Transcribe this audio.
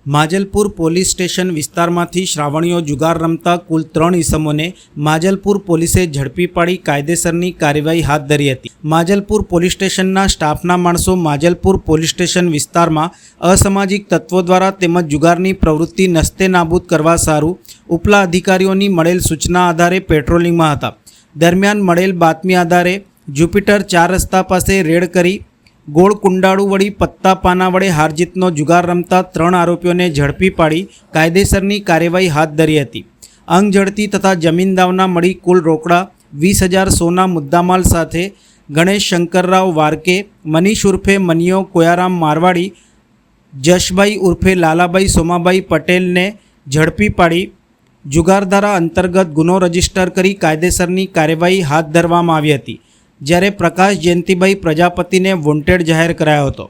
Majalpur police station વિસ્તારમાંથી શ્રાવણીઓ જુગાર રમતા કુલ 3 ઇસમોને માજલપુર પોલીસે ઝડપી પાડી કાયદેસરની કાર્યવાહી હાથ ધરી હતી। માજલપુર પોલીસ સ્ટેશનના સ્ટાફના માણસો માજલપુર પોલીસ સ્ટેશન વિસ્તારમાં અસામાજિક તત્વો દ્વારા તેમજ જુગારની પ્રવૃત્તિ નસ્તે નાબૂદ કરવા સારું ઉપલા અધિકારીઓની મળેલ સૂચના આધારે પેટ્રોલિંગમાં હતા। દરમિયાન મળેલ બાતમી આધારે જુપિટર 4 રસ્તા પાસે રેડ કરી ગોળ કુંડાળુ વળી પત્તા પાના વડે હારજીતનો જુગાર રમતા 3 આરોપીઓને ઝડપી પાડી કાયદેસરની કાર્યવાહી હાથ ધરી હતી। અંગ ઝડતી તથા જમીન દાવના મળી કુલ રોકડા 20,000 સોના મુદ્દામાલ સાથે ગણેશ શંકરરાવ વારકે, મનીષ ઉર્ફે મનિયો કોયારામ મારવાડી, જશભાઈ ઉર્ફે લાલાભાઈ સોમાભાઈ પટેલને ઝડપી પાડી જુગારધારા અંતર્ગત ગુનો રજીસ્ટર કરી કાયદેસરની કાર્યવાહી હાથ ધરવામાં આવી હતી। જ્યારે પ્રકાશ જયંતિભાઈ પ્રજાપતિને વોન્ટેડ જાહેર કરાયો હતો।